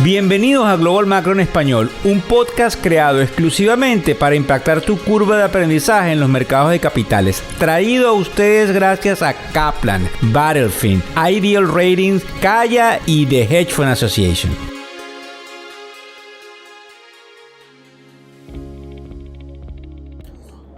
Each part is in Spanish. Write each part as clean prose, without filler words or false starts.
Bienvenidos a Global Macro en Español, un podcast creado exclusivamente para impactar tu curva de aprendizaje en los mercados de capitales. Traído a ustedes gracias a Kaplan, Battlefield, Ideal Ratings, Kaya y The Hedge Fund Association.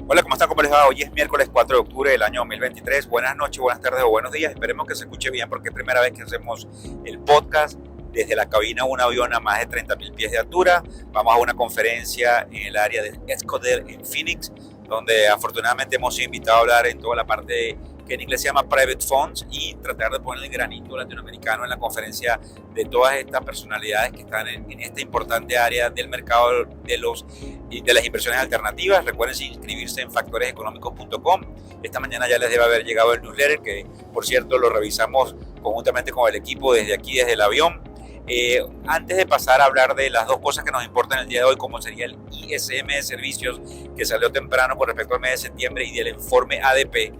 Hola, ¿cómo están? ¿Cómo les va? Hoy es miércoles 4 de octubre del año 2023. Buenas noches, buenas tardes o buenos días. Esperemos que se escuche bien porque es primera vez que hacemos el podcast desde la cabina de un avión a más de 30.000 pies de altura. Vamos a una conferencia en el área de Escodel en Phoenix, donde afortunadamente hemos sido invitados a hablar en toda la parte que en inglés se llama Private Funds y tratar de poner el granito latinoamericano en la conferencia de todas estas personalidades que están en esta importante área del mercado de las inversiones alternativas. Recuerden inscribirse en factoreseconómicos.com. Esta mañana ya les debe haber llegado el newsletter, que por cierto lo revisamos conjuntamente con el equipo desde aquí, desde el avión. Antes de pasar a hablar de las dos cosas que nos importan el día de hoy, como sería el ISM de servicios que salió temprano con respecto al mes de septiembre y del informe ADP,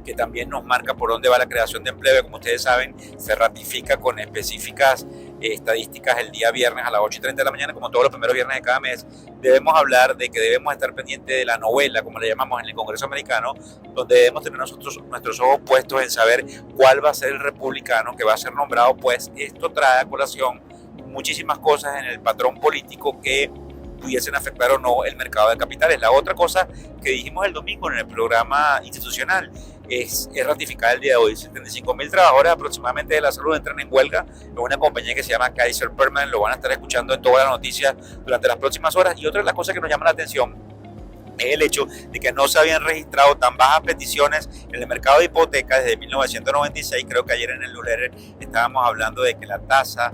que también nos marca por dónde va la creación de empleo. Como ustedes saben, se ratifica con específicas estadísticas el día viernes a las 8:30 de la mañana, como todos los primeros viernes de cada mes. Debemos hablar de que debemos estar pendientes de la novela, como le llamamos en el Congreso americano, donde debemos tener nuestros ojos puestos en saber cuál va a ser el republicano que va a ser nombrado, pues esto trae a colación muchísimas cosas en el patrón político que pudiesen afectar o no el mercado de capitales. La otra cosa que dijimos el domingo en el programa institucional es ratificar el día de hoy. 75.000 trabajadores aproximadamente de la salud entran en huelga en una compañía que se llama Kaiser Permanente. Lo van a estar escuchando en todas las noticias durante las próximas horas. Y otra de las cosas que nos llama la atención es el hecho de que no se habían registrado tan bajas peticiones en el mercado de hipotecas desde 1996. Creo que ayer en el newsletter estábamos hablando de que la tasa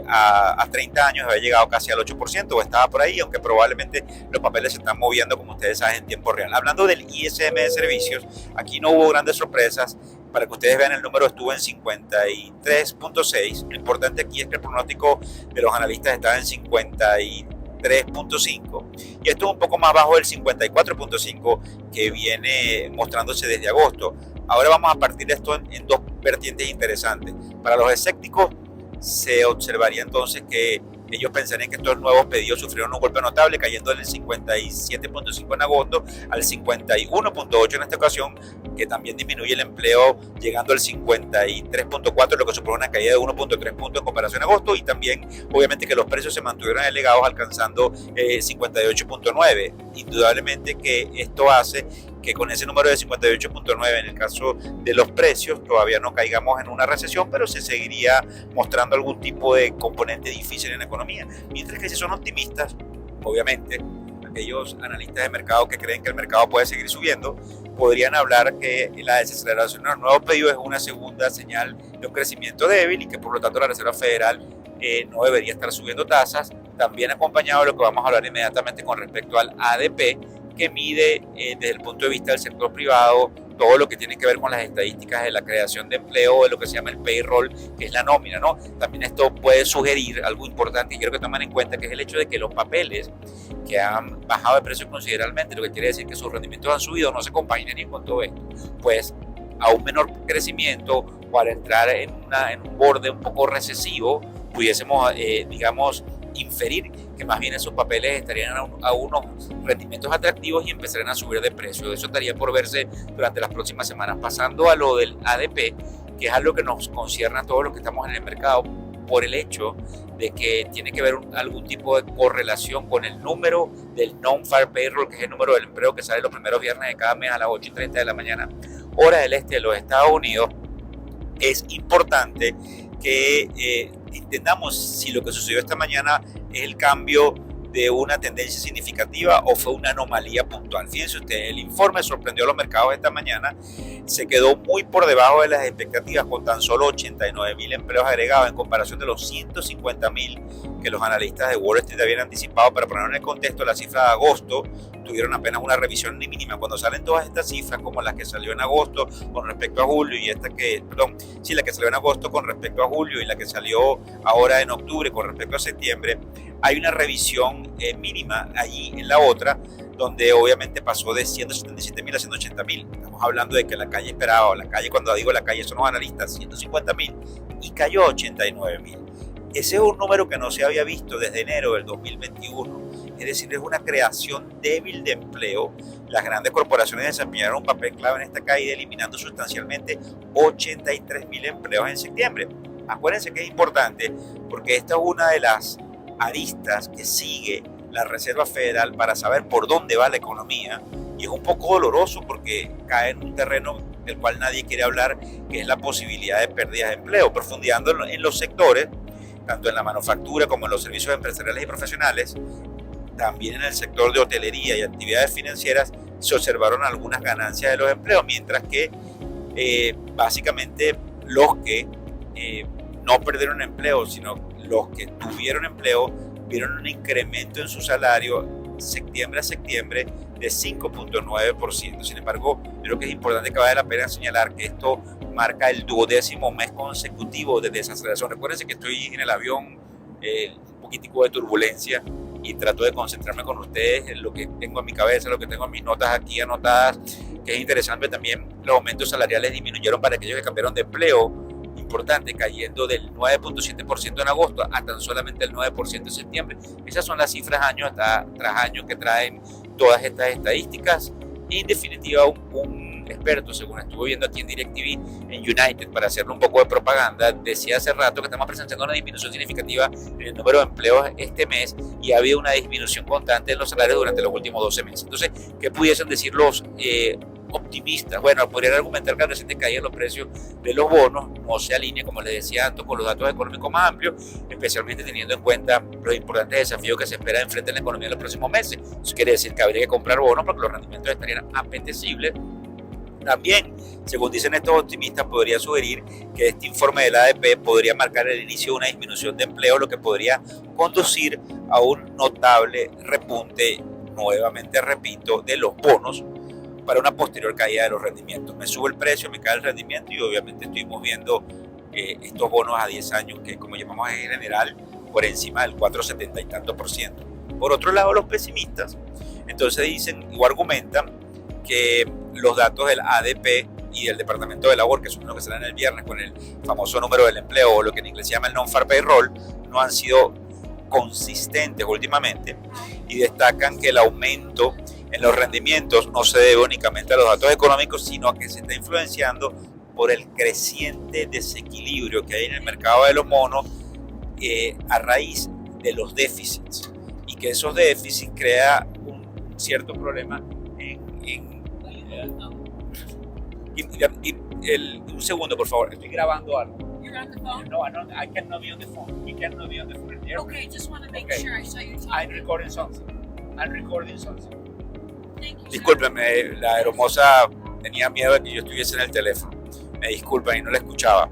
a 30 años había llegado casi al 8% o estaba por ahí, aunque probablemente los papeles se están moviendo, como ustedes saben, en tiempo real. Hablando del ISM de servicios, aquí no hubo grandes sorpresas. Para que ustedes vean, el número estuvo en 53.6. Lo importante aquí es que el pronóstico de los analistas estaba en 53.5 y esto es un poco más bajo del 54.5 que viene mostrándose desde agosto. Ahora vamos a partir de esto en dos vertientes interesantes. Para los escépticos, se observaría entonces que ellos pensarían que estos nuevos pedidos sufrieron un golpe notable, cayendo del 57.5 en agosto al 51.8 en esta ocasión, que también disminuye el empleo llegando al 53.4, lo que supone una caída de 1.3 puntos en comparación a agosto, y también obviamente que los precios se mantuvieron elevados alcanzando 58.9. Indudablemente que esto hace que con ese número de 58.9 en el caso de los precios todavía no caigamos en una recesión, pero se seguiría mostrando algún tipo de componente difícil en la economía. Mientras que si son optimistas, obviamente, aquellos analistas de mercado que creen que el mercado puede seguir subiendo, podrían hablar que la desaceleración de los nuevos pedidos es una segunda señal de un crecimiento débil y que por lo tanto la Reserva Federal no debería estar subiendo tasas, también acompañado de lo que vamos a hablar inmediatamente con respecto al ADP, que mide desde el punto de vista del sector privado todo lo que tiene que ver con las estadísticas de la creación de empleo, de lo que se llama el payroll, que es la nómina, ¿no? También esto puede sugerir algo importante y quiero que tomen en cuenta, que es el hecho de que los papeles que han bajado de precio considerablemente, lo que quiere decir que sus rendimientos han subido, no se compaginan ni con todo esto. Pues a un menor crecimiento o al entrar en un borde un poco recesivo, pudiésemos, inferir que más bien esos papeles estarían a unos rendimientos atractivos y empezarían a subir de precio. Eso estaría por verse durante las próximas semanas. Pasando a lo del ADP, que es algo que nos concierne a todos los que estamos en el mercado, por el hecho de que tiene que ver algún tipo de correlación con el número del non-farm payroll, que es el número del empleo que sale los primeros viernes de cada mes a las 8:30 de la mañana, hora del este de los Estados Unidos. Es importante que entendamos si lo que sucedió esta mañana es el cambio de una tendencia significativa o fue una anomalía puntual. Fíjense ustedes, el informe sorprendió a los mercados esta mañana, se quedó muy por debajo de las expectativas con tan solo 89.000 empleos agregados en comparación de los 150.000 que los analistas de Wall Street habían anticipado. Para poner en el contexto, la cifra de agosto tuvieron apenas una revisión mínima. Cuando salen todas estas cifras, como la que salió en agosto con respecto a julio y la que salió en agosto con respecto a julio y la que salió ahora en octubre con respecto a septiembre, hay una revisión mínima allí en la otra, donde obviamente pasó de 177.000 a 180.000. Estamos hablando de que la calle esperaba, o la calle, cuando digo la calle son los analistas, 150.000 y cayó a 89.000. Ese es un número que no se había visto desde enero del 2021. Es decir, es una creación débil de empleo. Las grandes corporaciones desempeñaron un papel clave en esta caída, eliminando sustancialmente 83.000 empleos en septiembre. Acuérdense que es importante porque esta es una de las aristas que sigue la Reserva Federal para saber por dónde va la economía, y es un poco doloroso porque cae en un terreno del cual nadie quiere hablar, que es la posibilidad de pérdidas de empleo, profundizando en los sectores, tanto en la manufactura como en los servicios empresariales y profesionales. También en el sector de hotelería y actividades financieras se observaron algunas ganancias de los empleos, mientras que básicamente los que no perdieron empleo, sino los que tuvieron empleo, vieron un incremento en su salario septiembre a septiembre de 5.9%. Sin embargo, creo que es importante, que vale la pena señalar que esto marca el 12º mes consecutivo de desaceleración. Recuérdense que estoy en el avión, un poquitico de turbulencia, y trato de concentrarme con ustedes en lo que tengo en mi cabeza, lo que tengo en mis notas aquí anotadas, que es interesante también. Los aumentos salariales disminuyeron para aquellos que cambiaron de empleo, importante, cayendo del 9.7% en agosto a tan solamente el 9% en septiembre. Esas son las cifras año tras año que traen todas estas estadísticas. Y en definitiva, un experto, según estuve viendo aquí en DirecTV, en United, para hacerle un poco de propaganda, decía hace rato que estamos presenciando una disminución significativa en el número de empleos este mes, y ha habido una disminución constante en los salarios durante los últimos 12 meses. Entonces, ¿qué pudiesen decir los optimistas? Bueno, podrían argumentar que la reciente caída de los precios de los bonos no se alinea, como les decía antes, con los datos económicos más amplios, especialmente teniendo en cuenta los importantes desafíos que se espera enfrente en la economía en los próximos meses. Eso quiere decir que habría que comprar bonos porque los rendimientos estarían apetecibles. También, según dicen estos optimistas, podría sugerir que este informe de la ADP podría marcar el inicio de una disminución de empleo, lo que podría conducir a un notable repunte, nuevamente repito, de los bonos, para una posterior caída de los rendimientos. Me sube el precio, me cae el rendimiento, y obviamente estuvimos viendo estos bonos a 10 años que, como llamamos en general, por encima del 4,70 y tanto %. Por otro lado, los pesimistas entonces dicen o argumentan que los datos del ADP y del Departamento de Labor, que son los que salen el viernes con el famoso número del empleo, o lo que en inglés se llama el non-farm payroll, no han sido consistentes últimamente, y destacan que el aumento en los rendimientos no se debe únicamente a los datos económicos, sino a que se está influenciando por el creciente desequilibrio que hay en el mercado de los bonos a raíz de los déficits, y que esos déficits crean un cierto problema un segundo, por favor, estoy grabando algo. You're on the phone? No, I cannot be on the phone. You cannot be on the phone. Okay, just want to make Okay. sure I saw you talking. I'm recording something. Thank you, sir. Discúlpenme, la hermosa tenía miedo de que yo estuviese en el teléfono. Me disculpan y no la escuchaba.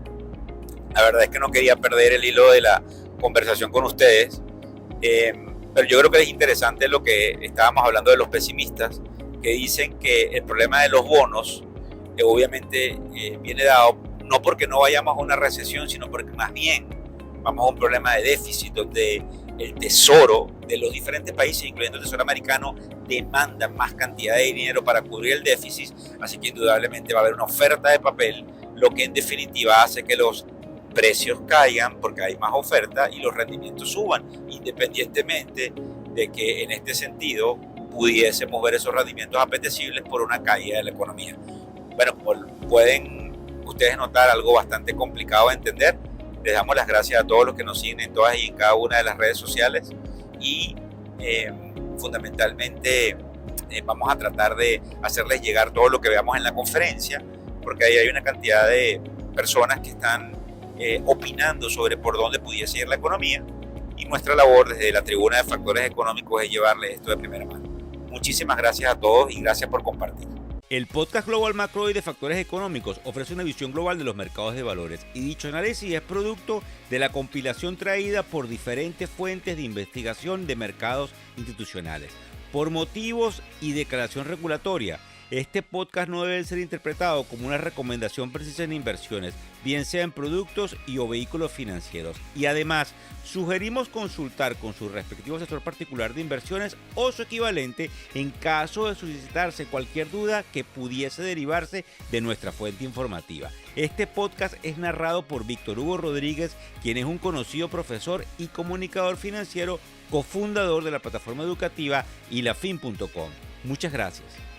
La verdad es que no quería perder el hilo de la conversación con ustedes. Pero yo creo que es interesante lo que estábamos hablando de los pesimistas, que dicen que el problema de los bonos obviamente viene dado no porque no vayamos a una recesión, sino porque más bien vamos a un problema de déficit, donde el tesoro de los diferentes países, incluyendo el tesoro americano, demanda más cantidad de dinero para cubrir el déficit. Así que indudablemente va a haber una oferta de papel, lo que en definitiva hace que los precios caigan porque hay más oferta y los rendimientos suban, independientemente de que en este sentido pudiésemos ver esos rendimientos apetecibles por una caída de la economía. Bueno, como pueden ustedes notar, algo bastante complicado de entender. Les damos las gracias a todos los que nos siguen en todas y en cada una de las redes sociales, y fundamentalmente vamos a tratar de hacerles llegar todo lo que veamos en la conferencia, porque ahí hay una cantidad de personas que están opinando sobre por dónde pudiese ir la economía, y nuestra labor desde la tribuna de factores económicos es llevarles esto de primera mano. Muchísimas gracias a todos y gracias por compartir. El podcast Global Macro y de Factores Económicos ofrece una visión global de los mercados de valores, y dicho análisis es producto de la compilación traída por diferentes fuentes de investigación de mercados institucionales. Por motivos y declaración regulatoria, Este podcast no debe ser interpretado como una recomendación precisa en inversiones, bien sea en productos y o vehículos financieros. Y además, sugerimos consultar con su respectivo asesor particular de inversiones o su equivalente en caso de suscitarse cualquier duda que pudiese derivarse de nuestra fuente informativa. Este podcast es narrado por Víctor Hugo Rodríguez, quien es un conocido profesor y comunicador financiero, cofundador de la plataforma educativa ilafin.com. Muchas gracias.